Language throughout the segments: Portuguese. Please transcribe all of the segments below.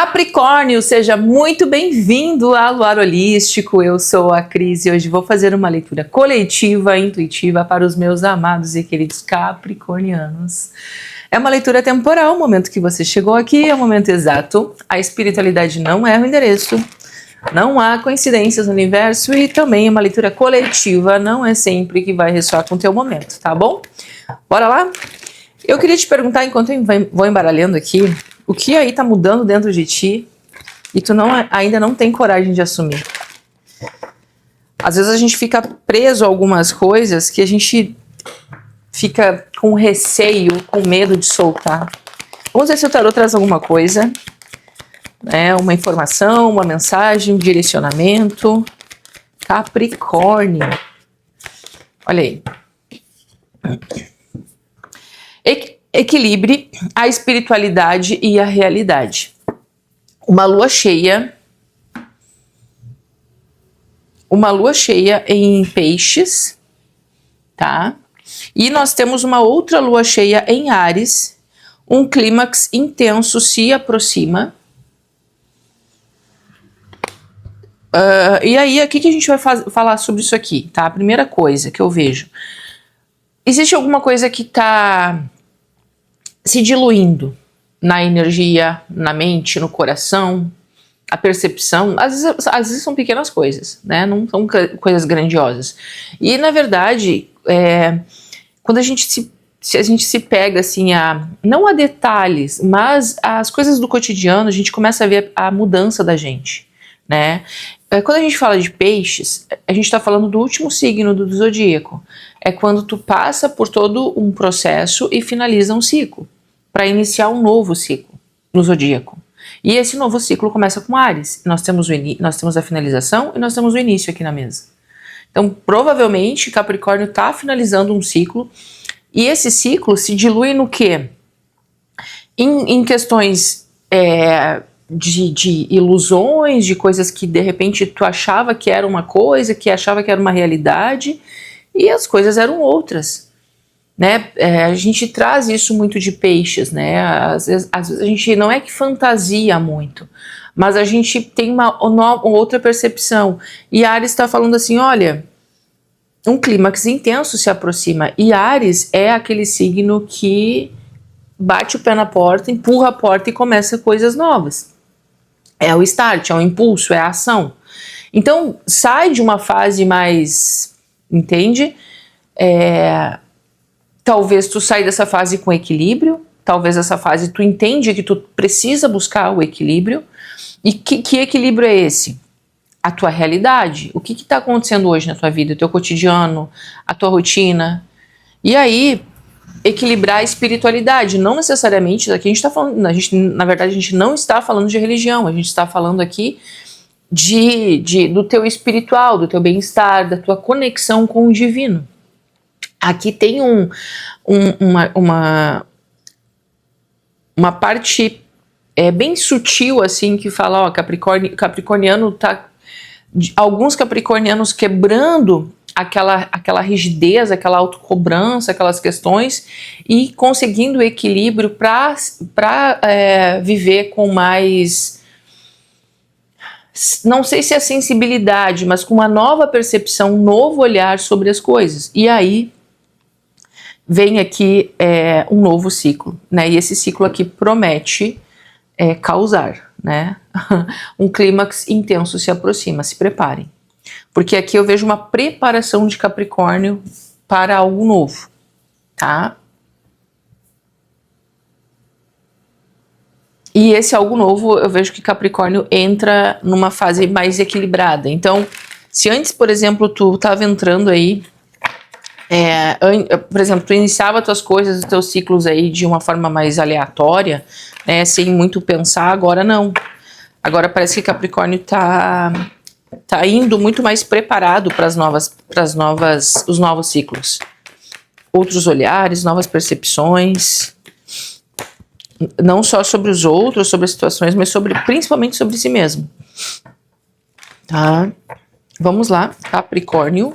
Capricórnio, seja muito bem-vindo ao Luar Holístico. Eu sou a Cris e hoje vou fazer uma leitura coletiva, intuitiva para os meus amados e queridos capricornianos. É uma leitura temporal, o momento que você chegou aqui é o momento exato. A espiritualidade não é o endereço, não há coincidências no universo e também uma leitura coletiva não é sempre que vai ressoar com o teu momento, tá bom? Bora lá? Eu queria te perguntar, enquanto eu vou embaralhando aqui, o que aí tá mudando dentro de ti e tu ainda não tem coragem de assumir. Às vezes a gente fica preso a algumas coisas que a gente fica com receio, com medo de soltar. Vamos ver se o tarô traz alguma coisa, né? Uma informação, uma mensagem, um direcionamento. Capricórnio. Olha aí. Equilibre a espiritualidade e a realidade. Uma lua cheia em Peixes, tá? E nós temos uma outra lua cheia em Áries, um clímax intenso se aproxima. E aí, o que a gente vai falar sobre isso aqui, tá? A primeira coisa que eu vejo, existe alguma coisa que tá se diluindo na energia, na mente, no coração, a percepção. Às vezes são pequenas coisas, né? Não são coisas grandiosas. E na verdade, quando a gente se pega assim não a detalhes, mas as coisas do cotidiano, a gente começa a ver a mudança da gente, né? Quando a gente fala de Peixes, a gente está falando do último signo do zodíaco. É quando tu passa por todo um processo e finaliza um ciclo, para iniciar um novo ciclo no zodíaco. E esse novo ciclo começa com Áries. Nós temos a finalização e nós temos o início aqui na mesa. Então, provavelmente, Capricórnio está finalizando um ciclo e esse ciclo se dilui no quê? Em questões de ilusões, de coisas que de repente tu achava que era uma coisa, que achava que era uma realidade e as coisas eram outras, né? A gente traz isso muito de Peixes, né? Às vezes a gente não é que fantasia muito, mas a gente tem uma outra percepção. E Áries está falando assim, olha, um clímax intenso se aproxima. E Áries é aquele signo que bate o pé na porta, empurra a porta e começa coisas novas. É o start, é o impulso, é a ação. Então, sai de uma fase mais, entende? Talvez tu saia dessa fase com equilíbrio, talvez essa fase tu entende que tu precisa buscar o equilíbrio. E que equilíbrio é esse? A tua realidade. O que está acontecendo hoje na tua vida, o teu cotidiano, a tua rotina. E aí, equilibrar a espiritualidade, não necessariamente, aqui a gente está falando, na verdade a gente não está falando de religião, a gente está falando aqui do teu espiritual, do teu bem-estar, da tua conexão com o divino. Aqui tem uma parte bem sutil assim que fala, ó, capricorniano tá, alguns capricornianos quebrando aquela rigidez, aquela autocobrança, aquelas questões e conseguindo equilíbrio para viver com mais, não sei se é sensibilidade, mas com uma nova percepção, um novo olhar sobre as coisas. E aí vem aqui um novo ciclo, né? E esse ciclo aqui promete causar, né? Um clímax intenso se aproxima, se preparem. Porque aqui eu vejo uma preparação de Capricórnio para algo novo, tá? E esse algo novo eu vejo que Capricórnio entra numa fase mais equilibrada. Então, se antes, por exemplo, tu estava entrando aí, por exemplo, tu iniciava tuas coisas, os teus ciclos aí de uma forma mais aleatória, né, sem muito pensar, agora não. Agora parece que Capricórnio tá indo muito mais preparado para os novos ciclos. Outros olhares, novas percepções, não só sobre os outros, sobre as situações, mas principalmente sobre si mesmo. Tá? Vamos lá, Capricórnio.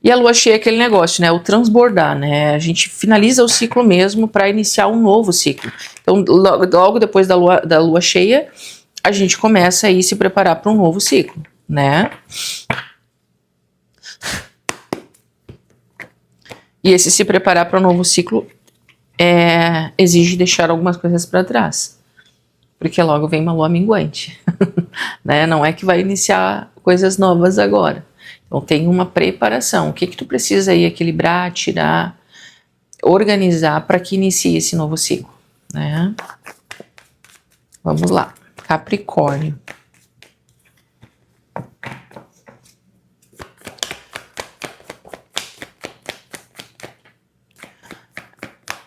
E a lua cheia é aquele negócio, né? O transbordar, né? A gente finaliza o ciclo mesmo para iniciar um novo ciclo. Então, logo depois da lua cheia, a gente começa aí a se preparar para um novo ciclo, né? E esse se preparar para um novo ciclo exige deixar algumas coisas para trás. Porque logo vem uma lua minguante, né? Não é que vai iniciar coisas novas agora. Então tem uma preparação. O que tu precisa aí equilibrar, tirar, organizar para que inicie esse novo ciclo, né? Vamos lá. Capricórnio.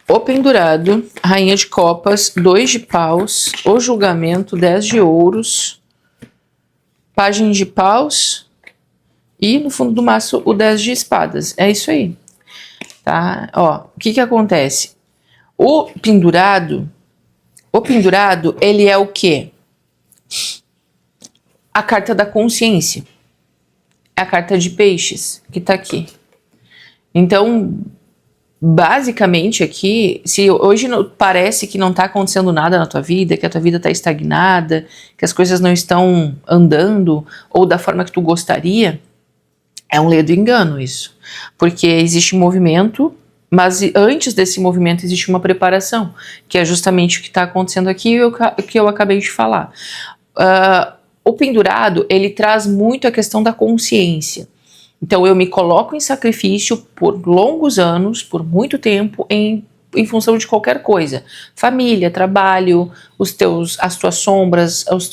O pendurado, rainha de copas, 2 de paus, o julgamento, 10 de ouros, página de paus e no fundo do maço o 10 de espadas. É isso aí, tá? Ó, o que acontece? O pendurado, ele é o quê? A carta da consciência. É a carta de peixes que tá aqui. Então, basicamente aqui, se hoje parece que não está acontecendo nada na tua vida, que a tua vida está estagnada, que as coisas não estão andando ou da forma que tu gostaria, é um ledo engano isso. Porque existe um movimento, mas antes desse movimento existe uma preparação, que é justamente o que está acontecendo aqui e o que eu acabei de falar. O pendurado, ele traz muito a questão da consciência. Então eu me coloco em sacrifício por longos anos, por muito tempo, em função de qualquer coisa. Família, trabalho, as tuas sombras, as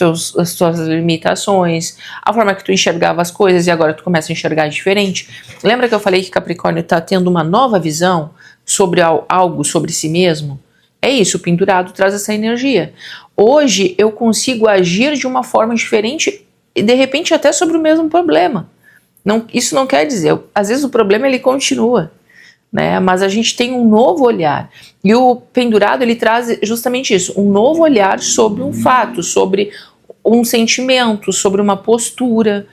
tuas limitações, a forma que tu enxergava as coisas e agora tu começa a enxergar diferente. Lembra que eu falei que Capricórnio está tendo uma nova visão sobre algo, sobre si mesmo? É isso, o pendurado traz essa energia. Hoje eu consigo agir de uma forma diferente e de repente até sobre o mesmo problema. Não, isso não quer dizer, às vezes o problema ele continua, né? Mas a gente tem um novo olhar. E o pendurado ele traz justamente isso, um novo olhar sobre um fato, sobre um sentimento, sobre uma postura,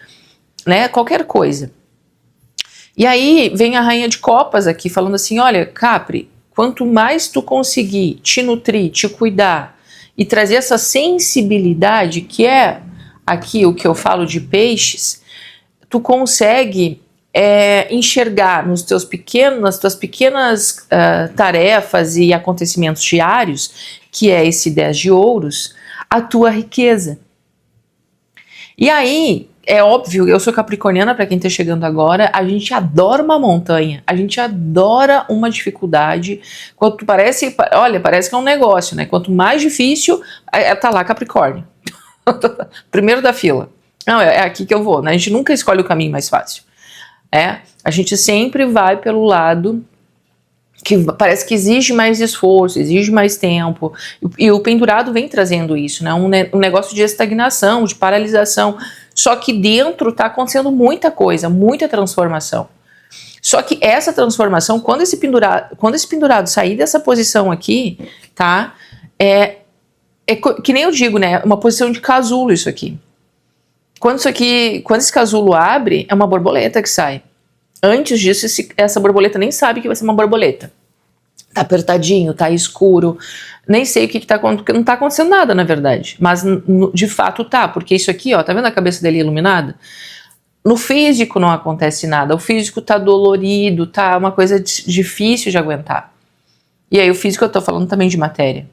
né? Qualquer coisa. E aí vem a rainha de copas aqui falando assim, olha, Capri, quanto mais tu conseguir te nutrir, te cuidar e trazer essa sensibilidade, que é aqui o que eu falo de peixes, tu consegue enxergar nas tuas pequenas tarefas e acontecimentos diários, que é esse 10 de ouros, a tua riqueza. E aí, é óbvio, eu sou capricorniana, para quem tá chegando agora, a gente adora uma montanha, a gente adora uma dificuldade, quanto parece que é um negócio, né? Quanto mais difícil, tá lá Capricórnio, primeiro da fila. Não, é aqui que eu vou, né? A gente nunca escolhe o caminho mais fácil. A gente sempre vai pelo lado que parece que exige mais esforço, exige mais tempo. E o pendurado vem trazendo isso, né? Um negócio de estagnação, de paralisação. Só que dentro está acontecendo muita coisa, muita transformação. Só que essa transformação, quando esse pendurado sair dessa posição aqui, tá? Que nem eu digo, né? Uma posição de casulo isso aqui. Quando esse casulo abre, é uma borboleta que sai. Antes disso, essa borboleta nem sabe que vai ser uma borboleta. Tá apertadinho, tá escuro, nem sei o que tá acontecendo, porque não tá acontecendo nada, na verdade. Mas, de fato, tá, porque isso aqui, ó, tá vendo a cabeça dele iluminada? No físico não acontece nada, o físico tá dolorido, tá uma coisa difícil de aguentar. E aí o físico eu tô falando também de matéria.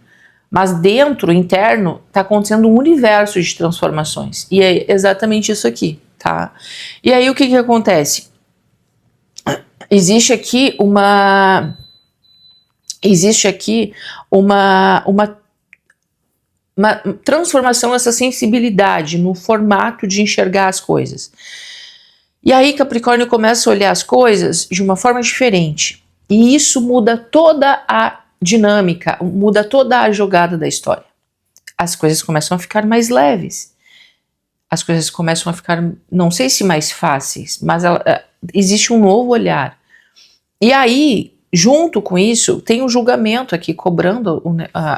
Mas dentro, interno, tá acontecendo um universo de transformações. E é exatamente isso aqui, tá? E aí o que acontece? Existe aqui uma transformação, essa sensibilidade no formato de enxergar as coisas. E aí Capricórnio começa a olhar as coisas de uma forma diferente. E isso muda toda a dinâmica, muda toda a jogada da história. As coisas começam a ficar mais leves. As coisas começam a ficar, não sei se mais fáceis, mas existe um novo olhar. E aí, junto com isso, tem um julgamento aqui cobrando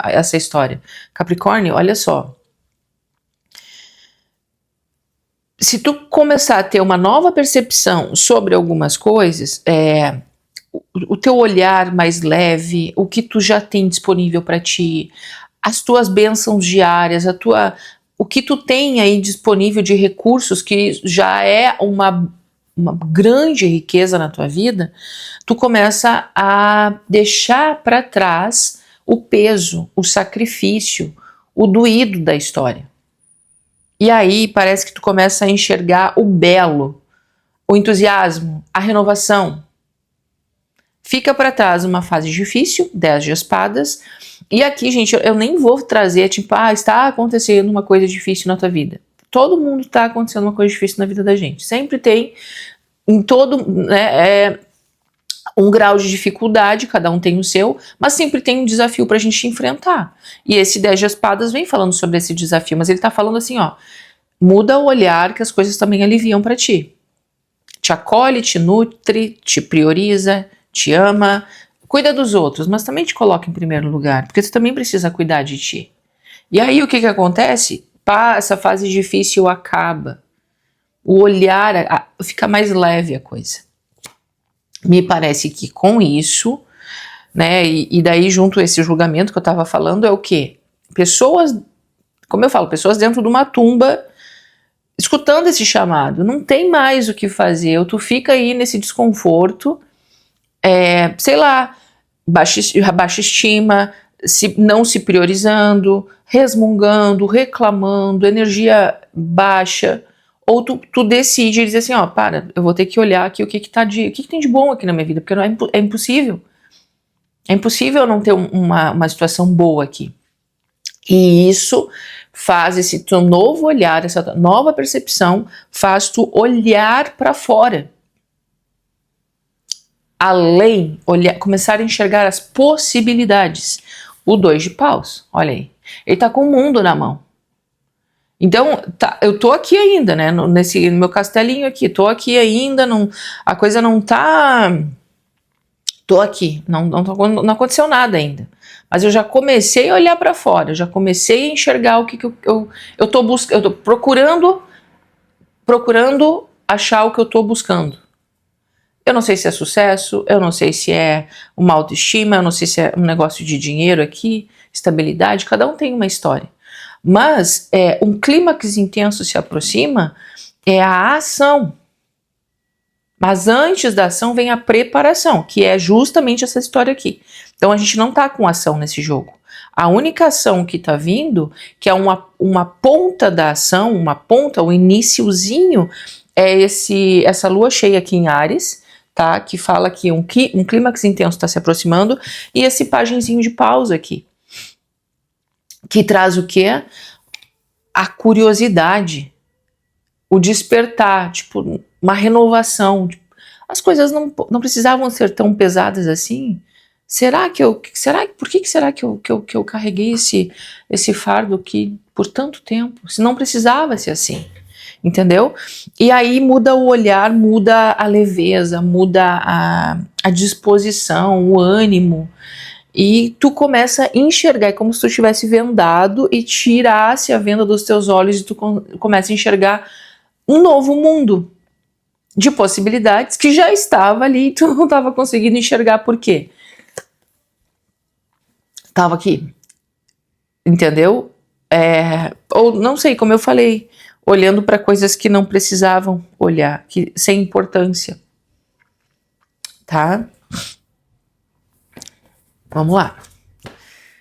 essa história. Capricórnio, olha só. se tu começar a ter uma nova percepção sobre algumas coisas, o teu olhar mais leve, o que tu já tem disponível para ti, as tuas bênçãos diárias, o que tu tem aí disponível de recursos, que já é uma grande riqueza na tua vida, tu começa a deixar para trás o peso, o sacrifício, o doído da história. E aí parece que tu começa a enxergar o belo, o entusiasmo, a renovação. Fica para trás uma fase difícil, 10 de espadas. E aqui, gente, eu nem vou trazer, tipo, está acontecendo uma coisa difícil na tua vida. Todo mundo está acontecendo uma coisa difícil na vida da gente. Sempre tem, em todo, né, um grau de dificuldade, cada um tem o seu, mas sempre tem um desafio pra gente enfrentar. E esse 10 de espadas vem falando sobre esse desafio, mas ele tá falando assim, ó, muda o olhar que as coisas também aliviam pra ti. Te acolhe, te nutre, te prioriza, te ama, cuida dos outros, mas também te coloca em primeiro lugar, porque tu também precisa cuidar de ti. E aí o que acontece? Essa fase difícil acaba. O olhar, fica mais leve a coisa. Me parece que com isso, né, e daí junto a esse julgamento que eu estava falando, é o quê? Pessoas, como eu falo, pessoas dentro de uma tumba, escutando esse chamado, não tem mais o que fazer, ou tu fica aí nesse desconforto, sei lá, baixa estima, não se priorizando, resmungando, reclamando, energia baixa, ou tu decide e diz assim, ó, eu vou ter que olhar aqui o que tem de bom aqui na minha vida, porque não é impossível. É impossível não ter uma situação boa aqui. E isso faz esse teu novo olhar, essa nova percepção, faz tu olhar para fora. Além, começar a enxergar as possibilidades. O 2 de paus, olha aí. Ele tá com o mundo na mão. Então, eu tô aqui ainda, né, no meu castelinho aqui, tô aqui ainda, a coisa não tá... Tô aqui, não aconteceu nada ainda. Mas eu já comecei a olhar para fora, eu já comecei a enxergar o que eu tô buscando, eu tô procurando achar o que eu tô buscando. Eu não sei se é sucesso, eu não sei se é uma autoestima, eu não sei se é um negócio de dinheiro aqui, estabilidade, cada um tem uma história. Mas um clímax intenso se aproxima, é a ação. Mas antes da ação vem a preparação, que é justamente essa história aqui. Então a gente não tá com ação nesse jogo. A única ação que tá vindo, que é uma ponta da ação, o iniciozinho, é essa lua cheia aqui em Áries, tá? Que fala que um clímax intenso está se aproximando, e esse pagenzinho de pausa aqui, que traz o quê? A curiosidade, o despertar, tipo, uma renovação. Tipo, as coisas não precisavam ser tão pesadas assim. Por que será que eu carreguei esse fardo aqui por tanto tempo? Se não precisava ser assim, entendeu? E aí muda o olhar, muda a leveza, muda a disposição, o ânimo. E tu começa a enxergar, é como se tu tivesse vendado e tirasse a venda dos teus olhos e tu começa a enxergar um novo mundo de possibilidades que já estava ali e tu não estava conseguindo enxergar. Por quê? Tava aqui, entendeu? Ou não sei, como eu falei, olhando para coisas que não precisavam olhar, sem importância, tá? Vamos lá.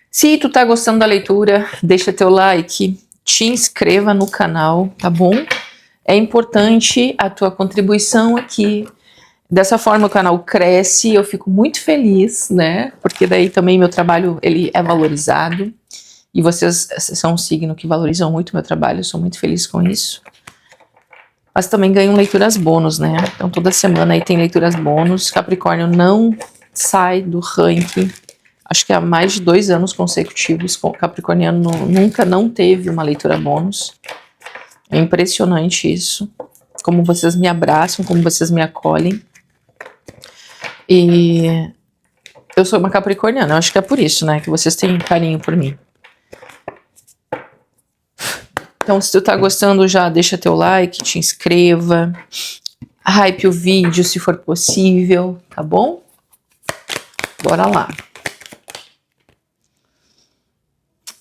Se tu tá gostando da leitura, deixa teu like, te inscreva no canal, tá bom? É importante a tua contribuição aqui. Dessa forma o canal cresce, eu fico muito feliz, né? Porque daí também meu trabalho ele é valorizado. E vocês são um signo que valorizam muito meu trabalho, eu sou muito feliz com isso. Mas também ganham leituras bônus, né? Então toda semana aí tem leituras bônus. Capricórnio não sai do ranking. Acho que há mais de 2 anos consecutivos, capricorniano nunca não teve uma leitura bônus. É impressionante isso. Como vocês me abraçam, como vocês me acolhem. E eu sou uma capricorniana, acho que é por isso, né, que vocês têm carinho por mim. Então, se tu tá gostando, já deixa teu like, te inscreva, hype o vídeo se for possível, tá bom? Bora lá.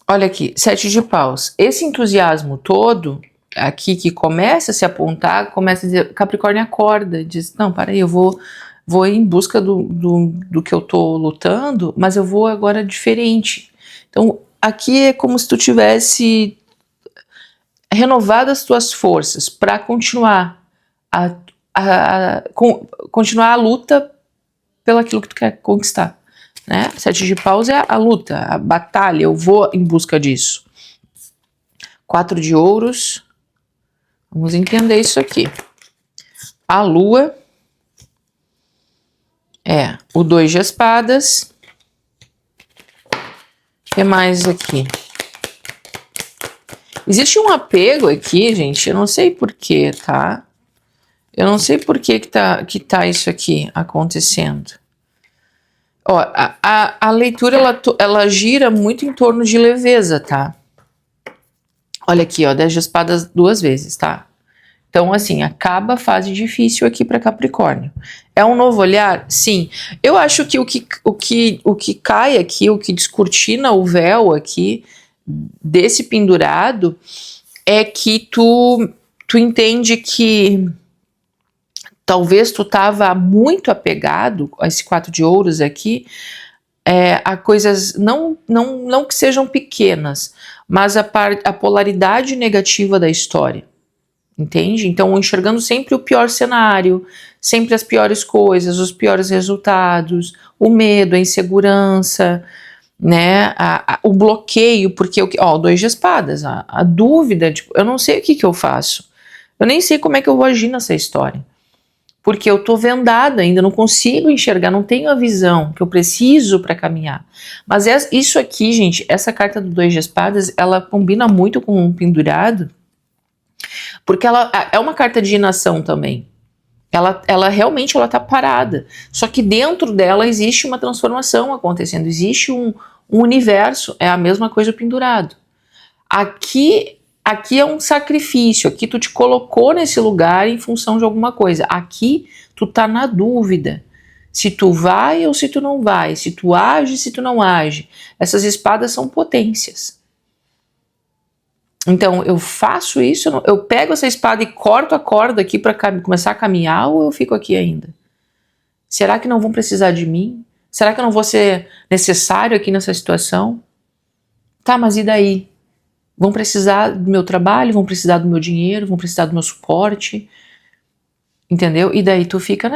Olha aqui, 7 de paus. Esse entusiasmo todo aqui que começa a se apontar, começa a dizer, Capricórnio acorda, diz, não, para aí, eu vou em busca do que eu tô lutando, mas eu vou agora diferente. Então, aqui é como se tu tivesse renovado as tuas forças para continuar continuar a luta pelo aquilo que tu quer conquistar. Né? 7 de paus é a luta, a batalha, eu vou em busca disso. 4 de ouros, vamos entender isso aqui. A lua é o 2 de espadas. O que mais aqui? Existe um apego aqui, gente, eu não sei porquê, tá? Eu não sei por que tá isso aqui acontecendo. Ó, a leitura, ela gira muito em torno de leveza, tá? Olha aqui, ó, 10 de espadas 2 vezes, tá? Então, assim, acaba a fase difícil aqui para Capricórnio. É um novo olhar? Sim. Eu acho que o que cai aqui, o que descortina o véu aqui desse pendurado é que tu entende que talvez tu tava muito apegado a esse 4 de ouros aqui, a coisas não que sejam pequenas, mas a polaridade negativa da história. Entende? Então, enxergando sempre o pior cenário, sempre as piores coisas, os piores resultados, o medo, a insegurança, né? O bloqueio, porque o 2 de espadas, a dúvida, tipo, eu não sei o que eu faço. Eu nem sei como é que eu vou agir nessa história. Porque eu tô vendada ainda, não consigo enxergar, não tenho a visão que eu preciso para caminhar. Mas isso aqui, gente, essa carta do 2 de espadas, ela combina muito com um pendurado, porque ela é uma carta de inação também. Ela realmente ela tá parada. Só que dentro dela existe uma transformação acontecendo. Existe um universo. É a mesma coisa o pendurado. Aqui é um sacrifício. Aqui tu te colocou nesse lugar em função de alguma coisa. Aqui tu tá na dúvida. Se tu vai ou se tu não vai. Se tu age, se tu não age. Essas espadas são potências. Então, eu faço isso, eu pego essa espada e corto a corda aqui para começar a caminhar, ou eu fico aqui ainda? Será que não vão precisar de mim? Será que eu não vou ser necessário aqui nessa situação? Tá, mas e daí? Vão precisar do meu trabalho, vão precisar do meu dinheiro, vão precisar do meu suporte, entendeu? E daí tu fica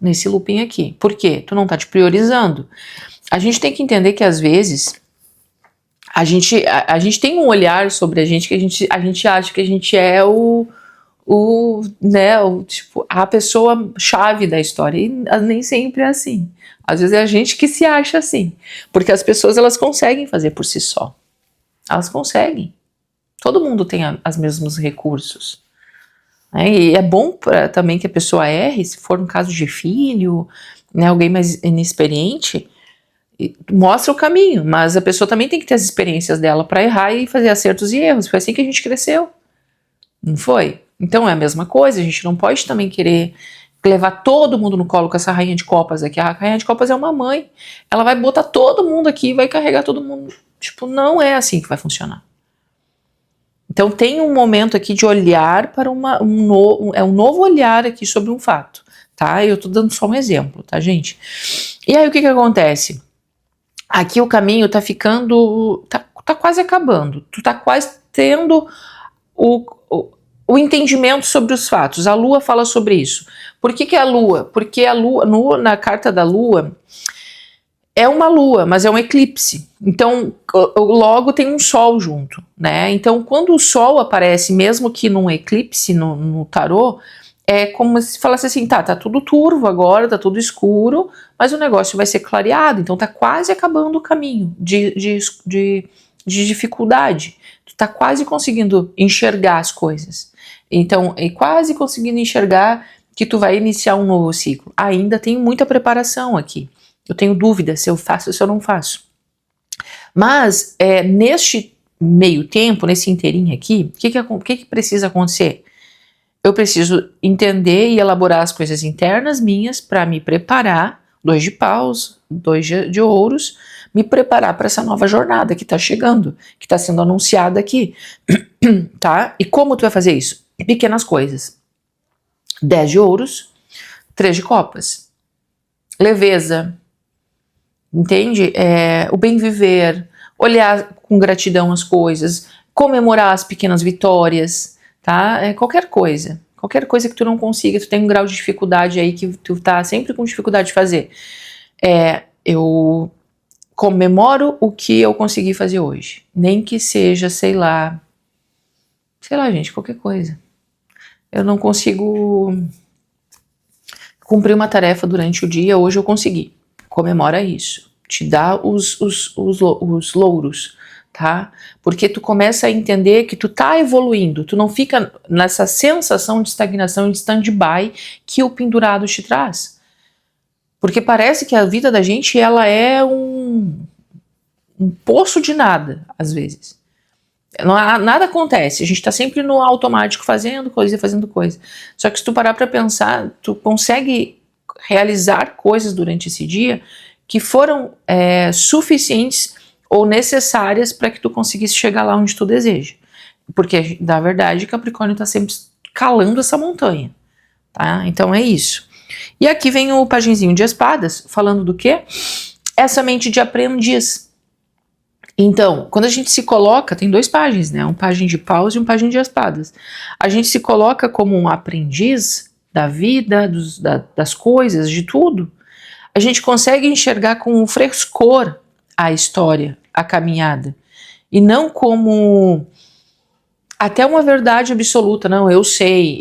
nesse looping aqui. Por quê? Tu não tá te priorizando. A gente tem que entender que às vezes a gente tem um olhar sobre a gente que a gente acha que a gente é tipo, a pessoa chave da história, e nem sempre é assim. Às vezes é a gente que se acha assim, porque as pessoas elas conseguem fazer por si só. Elas conseguem. Todo mundo tem os mesmos recursos. Né? E é bom também que a pessoa erre, se for um caso de filho, né, alguém mais inexperiente, mostra o caminho, mas a pessoa também tem que ter as experiências dela para errar e fazer acertos e erros. Foi assim que a gente cresceu, não foi? Então é a mesma coisa, a gente não pode também querer levar todo mundo no colo com essa rainha de copas aqui. A rainha de copas é uma mãe, ela vai botar todo mundo aqui e vai carregar todo mundo. Tipo, não é assim que vai funcionar. Então tem um momento aqui de olhar para um novo olhar aqui sobre um fato, tá? Eu tô dando só um exemplo, tá, gente? E aí o que acontece? Aqui o caminho tá ficando, tá quase acabando, tu tá quase tendo o entendimento sobre os fatos. A lua fala sobre isso. Por que a lua? Porque a lua, na carta da lua, é uma lua, mas é um eclipse. Então, logo tem um sol junto, né? Então, quando o sol aparece, mesmo que num eclipse, no tarô, é como se falasse assim, tá tudo turvo agora, tá tudo escuro, mas o negócio vai ser clareado, então tá quase acabando o caminho de dificuldade. Tu tá quase conseguindo enxergar as coisas. Então, é quase conseguindo enxergar que tu vai iniciar um novo ciclo. Ainda tem muita preparação aqui. Eu tenho dúvida se eu faço ou se eu não faço. Mas, neste meio tempo, nesse inteirinho aqui, o que precisa acontecer? Eu preciso entender e elaborar as coisas internas minhas para me preparar, 2 de paus, 2 de ouros, me preparar para essa nova jornada que tá chegando, que tá sendo anunciada aqui, tá? E como tu vai fazer isso? Pequenas coisas. 10 de ouros, 3 de copas. Leveza, entende? O bem viver, olhar com gratidão as coisas, comemorar as pequenas vitórias, tá? Qualquer coisa que tu não consiga, tu tem um grau de dificuldade aí que tu tá sempre com dificuldade de fazer. Eu comemoro o que eu consegui fazer hoje, nem que seja, sei lá, gente, qualquer coisa. Eu não consigo cumprir uma tarefa durante o dia, hoje eu consegui. Comemora isso, te dá os louros, tá? Porque tu começa a entender que tu tá evoluindo, tu não fica nessa sensação de estagnação, de stand-by que o pendurado te traz. Porque parece que a vida da gente, ela é um poço de nada, às vezes. Nada acontece, a gente tá sempre no automático fazendo coisa. Só que se tu parar pra pensar, tu consegue realizar coisas durante esse dia que foram suficientes ou necessárias para que tu conseguisse chegar lá onde tu deseja. Porque, na verdade, Capricórnio tá sempre calando essa montanha, tá? Então é isso. E aqui vem o pagenzinho de espadas, falando do quê? Essa mente de aprendiz. Então, quando a gente se coloca, tem 2 pagens, né? Um pajem de paus e um pajem de espadas. A gente se coloca como um aprendiz da vida, das coisas, de tudo. A gente consegue enxergar com um frescor a história, a caminhada. E não como até uma verdade absoluta. Não, eu sei,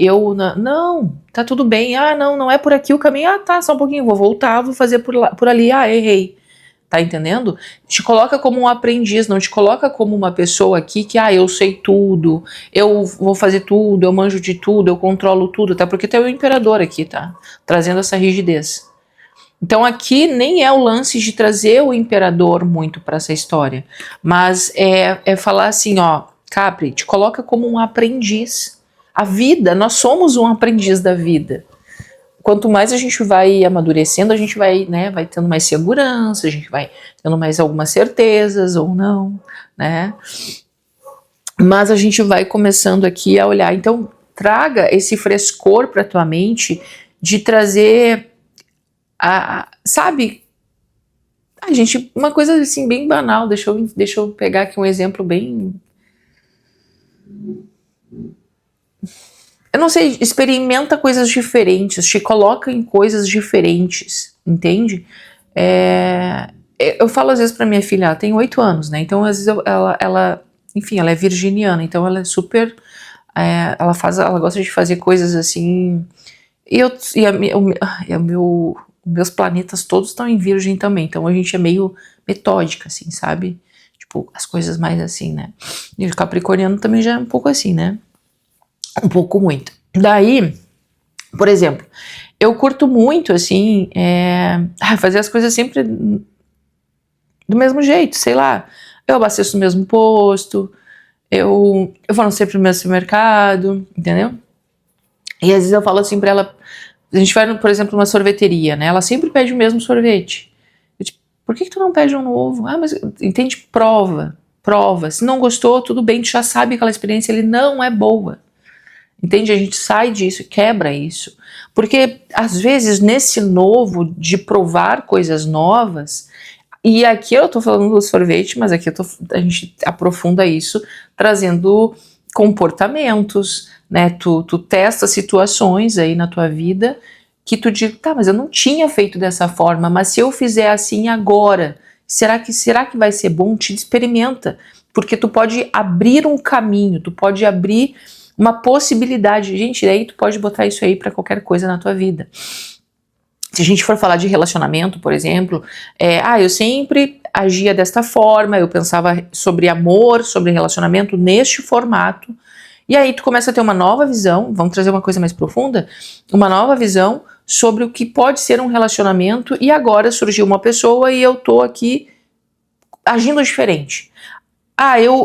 não, tá tudo bem. Não é por aqui o caminho. Tá, só um pouquinho, vou voltar, vou fazer por ali. Errei. Tá entendendo? Te coloca como um aprendiz, não te coloca como uma pessoa aqui que, eu sei tudo, eu vou fazer tudo, eu manjo de tudo, eu controlo tudo, tá? Porque tem o imperador aqui, tá? Trazendo essa rigidez. Então aqui nem é o lance de trazer o imperador muito para essa história, mas é falar assim, Capri, te coloca como um aprendiz. A vida, nós somos um aprendiz da vida. Quanto mais a gente vai amadurecendo, a gente vai tendo mais segurança, a gente vai tendo mais algumas certezas ou não, né? Mas a gente vai começando aqui a olhar. Então, traga esse frescor para tua mente de trazer, sabe? Gente, uma coisa assim bem banal. Deixa eu pegar aqui um exemplo bem... Eu não sei, experimenta coisas diferentes, te coloca em coisas diferentes, entende? Eu falo às vezes pra minha filha, ela tem 8 anos, né? Então às vezes ela é virginiana, então ela é super, ela gosta de fazer coisas assim, meus planetas todos estão em virgem também, então a gente é meio metódica, assim, sabe? Tipo, as coisas mais assim, né? E o capricorniano também já é um pouco assim, né? Um pouco muito. Daí, por exemplo, eu curto muito, assim, fazer as coisas sempre do mesmo jeito, sei lá. Eu abasteço no mesmo posto, eu vou sempre no mesmo supermercado, entendeu? E às vezes eu falo assim pra ela, a gente vai, por exemplo, numa sorveteria, né? Ela sempre pede o mesmo sorvete. Eu, tipo, por que tu não pede um novo? Mas, entende? Prova. Se não gostou, tudo bem, tu já sabe que aquela experiência ele não é boa. Entende? A gente sai disso, quebra isso. Porque, às vezes, nesse novo de provar coisas novas, e aqui eu tô falando do sorvete, mas aqui a gente aprofunda isso, trazendo comportamentos, né? Tu testa situações aí na tua vida que tu diz, tá, mas eu não tinha feito dessa forma, mas se eu fizer assim agora, será que vai ser bom? Te experimenta, porque tu pode abrir um caminho, tu pode abrir uma possibilidade. Gente, daí tu pode botar isso aí para qualquer coisa na tua vida. Se a gente for falar de relacionamento, por exemplo, eu sempre agia desta forma, eu pensava sobre amor, sobre relacionamento neste formato, e aí tu começa a ter uma nova visão, vamos trazer uma coisa mais profunda, uma nova visão sobre o que pode ser um relacionamento, e agora surgiu uma pessoa e eu tô aqui agindo diferente.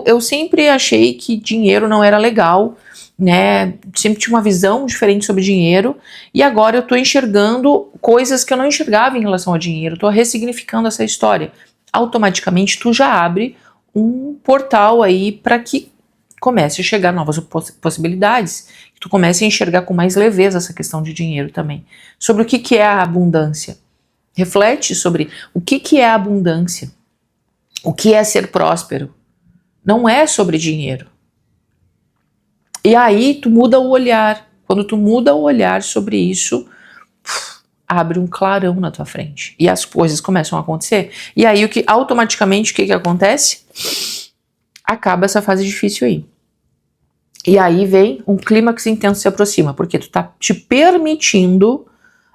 eu sempre achei que dinheiro não era legal, né? Sempre tinha uma visão diferente sobre dinheiro, e agora eu tô enxergando coisas que eu não enxergava em relação ao dinheiro, tô ressignificando essa história. Automaticamente tu já abre um portal aí para que comece a chegar novas possibilidades, que tu comece a enxergar com mais leveza essa questão de dinheiro também. Sobre o que é a abundância. Reflete sobre o que é a abundância, o que é ser próspero. Não é sobre dinheiro. E aí tu muda o olhar. Quando tu muda o olhar sobre isso, abre um clarão na tua frente. E as coisas começam a acontecer. E aí automaticamente o que acontece? Acaba essa fase difícil aí. E aí vem um clímax intenso se aproxima, porque tu tá te permitindo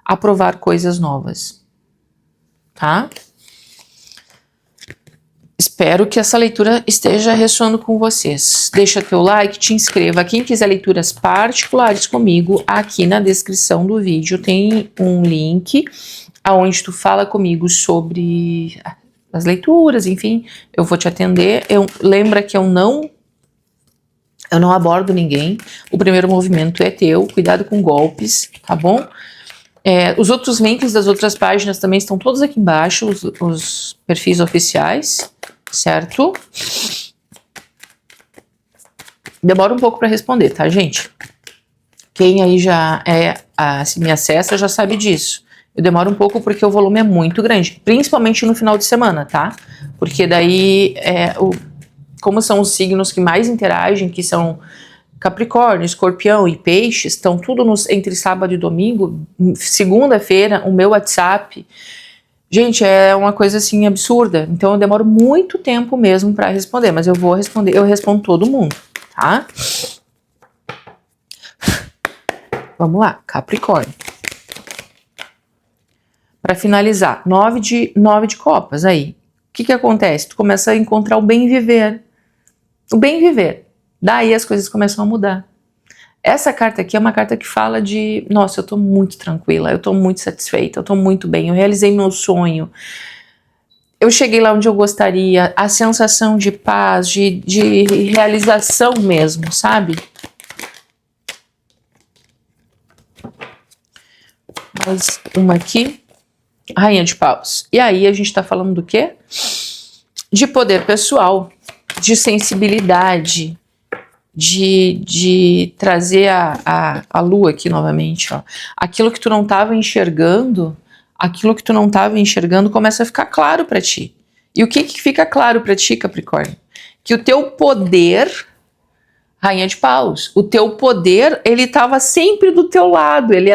aprovar coisas novas. Tá? Espero que essa leitura esteja ressoando com vocês. Deixa teu like, te inscreva. Quem quiser leituras particulares comigo, aqui na descrição do vídeo tem um link aonde tu fala comigo sobre as leituras, enfim, eu vou te atender. Lembra que eu não abordo ninguém. O primeiro movimento é teu. Cuidado com golpes, tá bom? Os outros links das outras páginas também estão todos aqui embaixo, os perfis oficiais, certo? Demora um pouco para responder, tá, gente? Quem aí já se me acessa já sabe disso. Eu demoro um pouco porque o volume é muito grande, principalmente no final de semana, tá? Porque daí, como são os signos que mais interagem, que são Capricórnio, Escorpião e Peixes, estão tudo entre sábado e domingo. Segunda-feira, o meu WhatsApp, gente, é uma coisa assim absurda. Então eu demoro muito tempo mesmo para responder, mas eu vou responder, eu respondo todo mundo, tá? Vamos lá, Capricórnio. Para finalizar, 9 de copas aí. O que acontece? Tu começa a encontrar o bem viver. O bem viver. Daí as coisas começam a mudar. Essa carta aqui é uma carta que fala de, nossa, eu tô muito tranquila, eu tô muito satisfeita, eu tô muito bem, eu realizei meu sonho, eu cheguei lá onde eu gostaria, a sensação de paz, de realização mesmo, sabe? Mais uma aqui, Rainha de Paus. E aí a gente tá falando do quê? De poder pessoal, de sensibilidade, de trazer a lua aqui novamente, ó. Aquilo que tu não estava enxergando, começa a ficar claro para ti. E o que fica claro para ti, Capricórnio? Que o teu poder, Rainha de Paus, o teu poder, ele estava sempre do teu lado, ele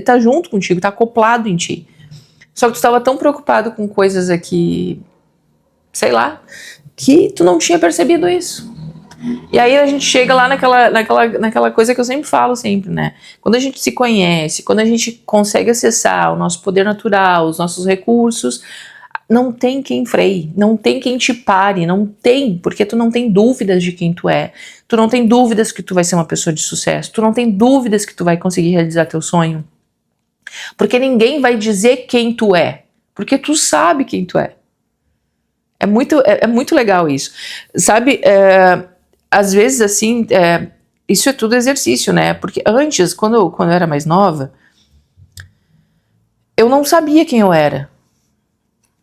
tá junto contigo, tá acoplado em ti. Só que tu estava tão preocupado com coisas aqui, sei lá, que tu não tinha percebido isso. E aí a gente chega lá naquela coisa que eu sempre falo sempre, né? Quando a gente se conhece, quando a gente consegue acessar o nosso poder natural, os nossos recursos, não tem quem freie, não tem quem te pare, não tem, porque tu não tem dúvidas de quem tu é, tu não tem dúvidas que tu vai ser uma pessoa de sucesso, tu não tem dúvidas que tu vai conseguir realizar teu sonho, porque ninguém vai dizer quem tu é, porque tu sabe quem tu é. É muito legal isso, sabe? Às vezes, assim, isso é tudo exercício, né? Porque antes, quando eu era mais nova, eu não sabia quem eu era.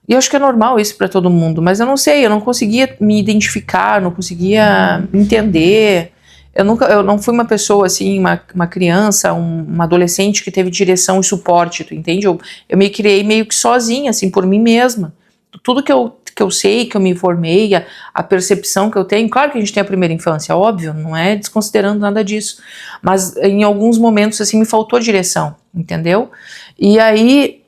E eu acho que é normal isso pra todo mundo, mas eu não sei, eu não conseguia me identificar, não conseguia entender. Eu não fui uma pessoa, assim, uma criança, uma adolescente que teve direção e suporte, tu entende? Eu me criei meio que sozinha, assim, por mim mesma. Tudo que eu sei, que eu me formei, a percepção que eu tenho, claro que a gente tem a primeira infância, óbvio, não é desconsiderando nada disso, mas em alguns momentos, assim, me faltou direção, entendeu? E aí,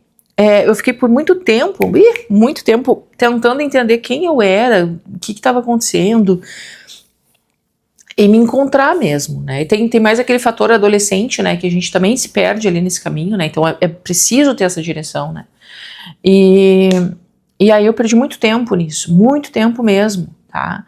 eu fiquei por muito tempo tentando entender quem eu era, o que estava acontecendo, e me encontrar mesmo, né? E tem mais aquele fator adolescente, né, que a gente também se perde ali nesse caminho, né? Então é preciso ter essa direção, né? E aí eu perdi muito tempo nisso, muito tempo mesmo, tá?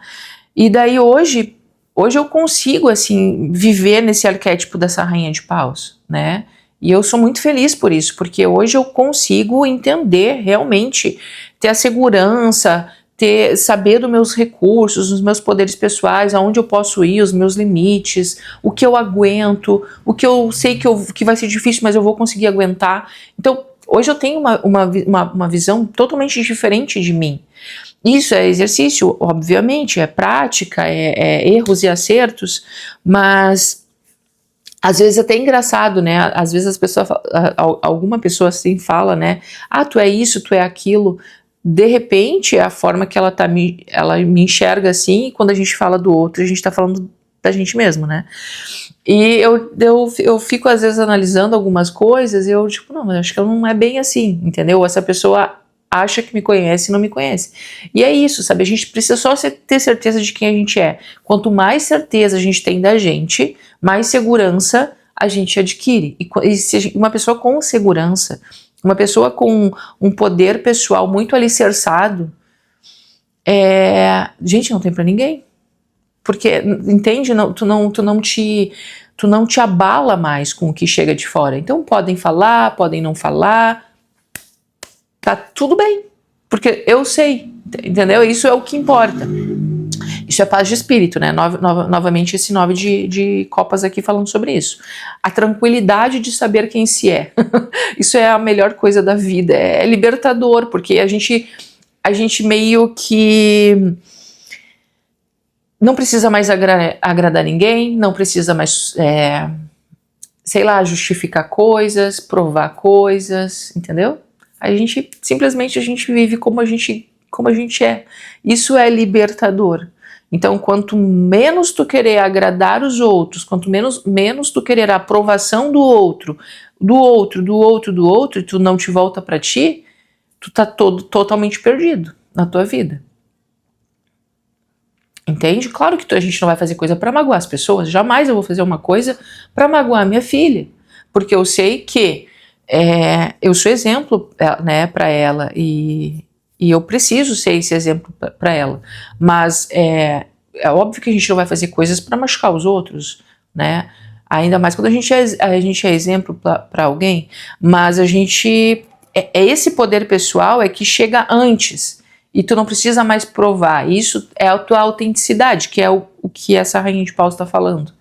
E daí hoje eu consigo, assim, viver nesse arquétipo dessa Rainha de Paus, né? E eu sou muito feliz por isso, porque hoje eu consigo entender realmente, ter a segurança, saber dos meus recursos, dos meus poderes pessoais, aonde eu posso ir, os meus limites, o que eu aguento, o que eu sei que vai ser difícil, mas eu vou conseguir aguentar. Então, hoje eu tenho uma visão totalmente diferente de mim. Isso é exercício, obviamente, é prática, é erros e acertos, mas às vezes é até engraçado, né? Às vezes as pessoas, alguma pessoa assim fala, né? Ah, tu é isso, tu é aquilo. De repente, é a forma que ela me enxerga assim, e quando a gente fala do outro, a gente tá falando da gente mesmo, né? E eu fico às vezes analisando algumas coisas e eu tipo, não, mas acho que não é bem assim, entendeu? Essa pessoa acha que me conhece e não me conhece. E é isso, sabe? A gente precisa só ter certeza de quem a gente é. Quanto mais certeza a gente tem da gente, mais segurança a gente adquire. E se uma pessoa com segurança, uma pessoa com um poder pessoal muito alicerçado, gente, não tem pra ninguém. Porque, entende? Tu não te abala mais com o que chega de fora. Então podem falar, podem não falar, tá tudo bem. Porque eu sei, entendeu? Isso é o que importa. Isso é paz de espírito, né? Novamente esse 9 de copas aqui falando sobre isso. A tranquilidade de saber quem se é. Isso é a melhor coisa da vida. É libertador, porque a gente meio que não precisa mais agradar ninguém, não precisa mais, sei lá, justificar coisas, provar coisas, entendeu? Simplesmente a gente vive como a gente é. Isso é libertador. Então, quanto menos tu querer agradar os outros, quanto menos tu querer a aprovação do outro, e tu não te volta pra ti, tu tá totalmente perdido na tua vida. Entende? Claro que a gente não vai fazer coisa pra magoar as pessoas. Jamais eu vou fazer uma coisa pra magoar minha filha. Porque eu sei que eu sou exemplo, né, pra ela. E eu preciso ser esse exemplo para ela, mas é óbvio que a gente não vai fazer coisas para machucar os outros, né? Ainda mais quando a gente é exemplo para alguém, mas a gente esse poder pessoal que chega antes e tu não precisa mais provar. Isso é a tua autenticidade, que é o que essa rainha de paus está falando,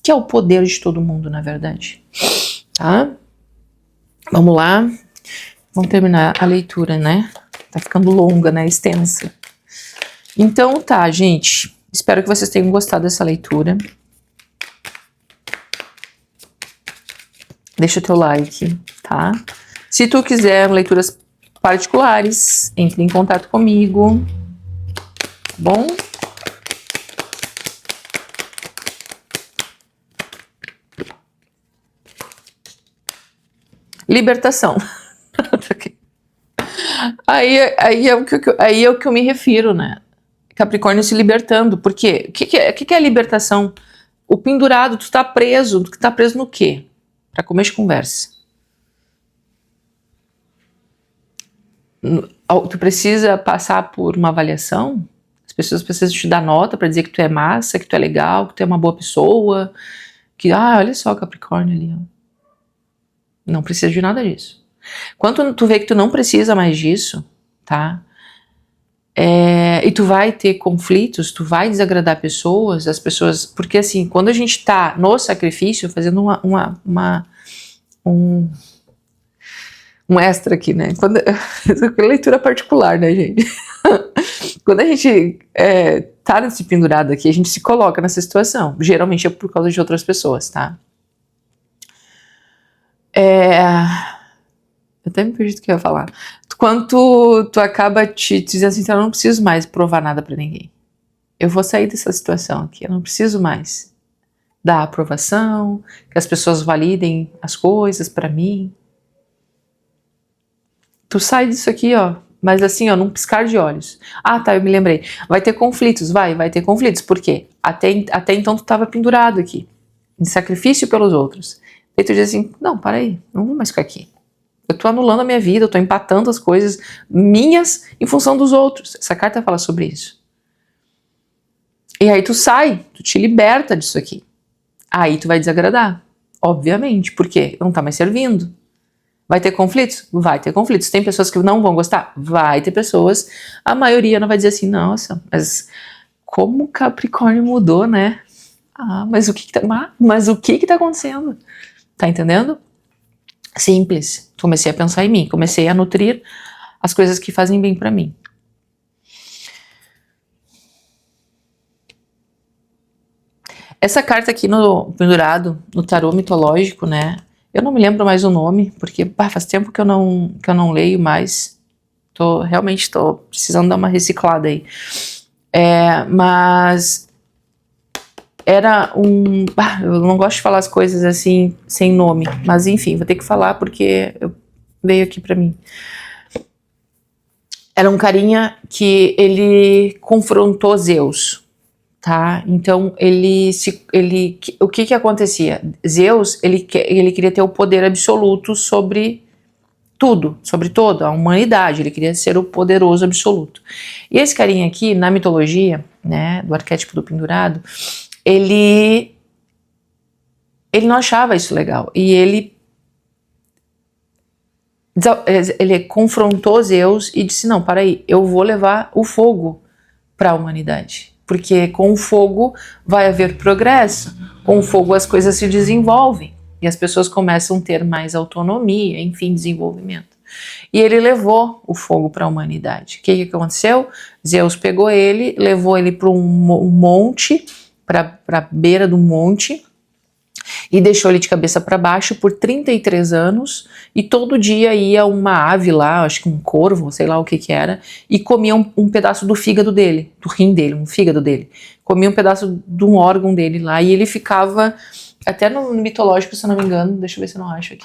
que é o poder de todo mundo, na verdade. Tá? Vamos lá, vamos terminar a leitura, né? Tá ficando longa, né? Extensa. Então tá, gente. Espero que vocês tenham gostado dessa leitura. Deixa o teu like, tá? Se tu quiser leituras particulares, entre em contato comigo. Tá bom? Libertação. Aí é o que eu me refiro, né? Capricórnio se libertando. Por quê? O que é a libertação? O pendurado, tu tá preso. Tu tá preso no quê? Pra comer de conversa. Tu precisa passar por uma avaliação? As pessoas precisam te dar nota pra dizer que tu é massa, que tu é legal, que tu é uma boa pessoa. Que, olha só o Capricórnio ali, ó. Não precisa de nada disso. Quando tu vê que tu não precisa mais disso, tá? E tu vai ter conflitos, tu vai desagradar pessoas, as pessoas... Porque assim, quando a gente tá no sacrifício, fazendo um extra aqui, né? Leitura particular, né, gente? Quando a gente tá nesse pendurado aqui, a gente se coloca nessa situação. Geralmente é por causa de outras pessoas, tá? Eu até me perdi do que eu ia falar. Quando tu acaba te dizendo assim, eu não preciso mais provar nada pra ninguém. Eu vou sair dessa situação aqui, eu não preciso mais dar aprovação, que as pessoas validem as coisas pra mim. Tu sai disso aqui, ó, mas assim, ó, num piscar de olhos. Ah, tá, eu me lembrei. Vai ter conflitos, vai ter conflitos. Por quê? Até então tu tava pendurado aqui, em sacrifício pelos outros. E tu diz assim, não, para aí, não vou mais ficar aqui. Eu tô anulando a minha vida, eu tô empatando as coisas minhas em função dos outros. Essa carta fala sobre isso. E aí tu sai, tu te liberta disso aqui. Aí tu vai desagradar, obviamente, porque não tá mais servindo. Vai ter conflitos? Vai ter conflitos. Tem pessoas que não vão gostar? Vai ter pessoas. A maioria não vai dizer assim, nossa, mas como o Capricórnio mudou, né? Ah, mas o que tá acontecendo? Tá entendendo? Simples. Comecei a pensar em mim, comecei a nutrir as coisas que fazem bem pra mim. Essa carta aqui no pendurado, no tarô mitológico, né? Eu não me lembro mais o nome, porque faz tempo que eu não leio mais. Realmente tô precisando dar uma reciclada aí. Mas era eu não gosto de falar as coisas assim, sem nome. Mas enfim, vou ter que falar porque veio aqui pra mim. Era um carinha que ele confrontou Zeus, tá? Então o que acontecia? Zeus, ele queria ter o poder absoluto sobre tudo, sobre toda a humanidade, ele queria ser o poderoso absoluto. E esse carinha aqui, na mitologia, né, do arquétipo do pendurado, ele não achava isso legal, e ele confrontou Zeus e disse, não, para aí, eu vou levar o fogo para a humanidade, porque com o fogo vai haver progresso, com o fogo as coisas se desenvolvem, e as pessoas começam a ter mais autonomia, enfim, desenvolvimento. E ele levou o fogo para a humanidade. O que aconteceu? Zeus pegou ele, levou ele para um monte, para a beira do monte, e deixou ele de cabeça para baixo por 33 anos, e todo dia ia uma ave lá, acho que um corvo, sei lá o que era, e comia um pedaço do fígado dele, do rim dele, um fígado dele. Comia um pedaço de um órgão dele lá, e ele ficava, até no mitológico, se eu não me engano, deixa eu ver se eu não acho aqui,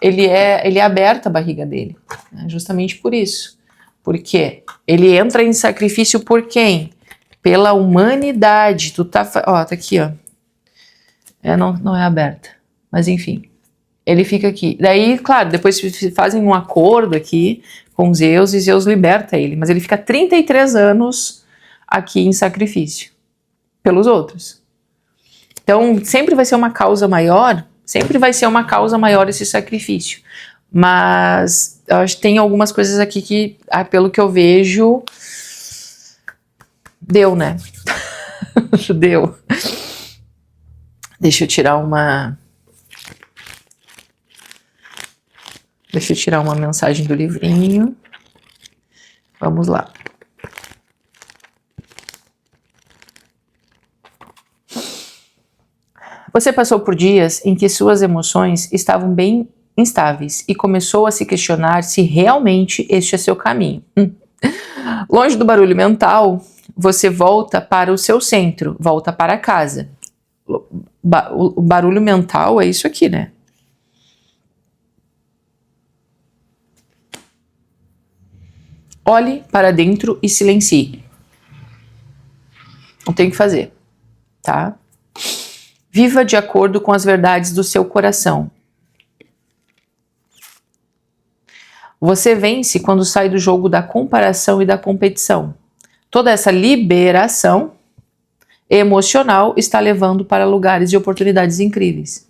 ele é aberta a barriga dele, né, justamente por isso. Porque ele entra em sacrifício por quem? Pela humanidade. Tá aqui, ó. Não é aberta, mas enfim, ele fica aqui. Daí, claro, depois fazem um acordo aqui com Zeus e Zeus liberta ele, mas ele fica 33 anos aqui em sacrifício pelos outros. Então, sempre vai ser uma causa maior, esse sacrifício. Mas eu acho que tem algumas coisas aqui que, pelo que eu vejo, deu, né? Deu. Deixa eu tirar uma mensagem do livrinho. Vamos lá. Você passou por dias em que suas emoções estavam bem instáveis e começou a se questionar se realmente este é seu caminho. Longe do barulho mental, você volta para o seu centro, volta para casa. O barulho mental é isso aqui, né? Olhe para dentro e silencie. Não tem o que fazer, tá? Viva de acordo com as verdades do seu coração. Você vence quando sai do jogo da comparação e da competição. Toda essa liberação emocional está levando para lugares de oportunidades incríveis.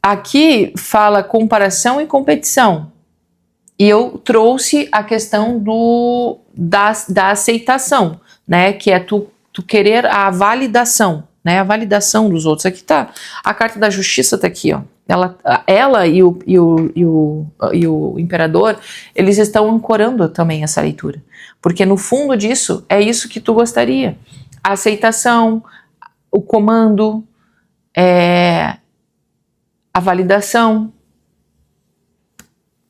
Aqui fala comparação e competição. E eu trouxe a questão da aceitação, né? Que é tu querer a validação, né? A validação dos outros. Aqui tá. A carta da justiça tá aqui, ó. Ela e o imperador, eles estão ancorando também essa leitura. Porque no fundo disso, é isso que tu gostaria. A aceitação, o comando, a validação.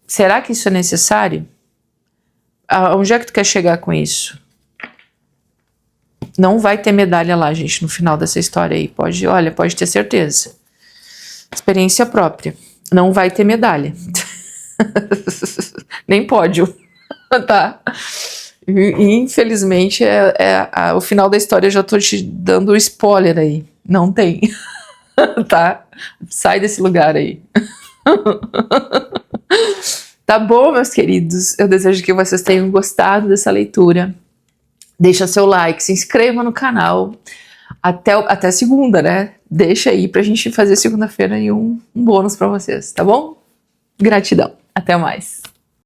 Será que isso é necessário? Onde é que tu quer chegar com isso? Não vai ter medalha lá, gente, no final dessa história aí. Pode ter certeza. Experiência própria. Não vai ter medalha. Nem pódio. Tá? Infelizmente, o final da história eu já tô te dando spoiler aí. Não tem. Tá? Sai desse lugar aí. Tá bom, meus queridos? Eu desejo que vocês tenham gostado dessa leitura. Deixa seu like, se inscreva no canal. Até segunda, né? Deixa aí pra gente fazer segunda-feira aí um bônus pra vocês, tá bom? Gratidão. Até mais.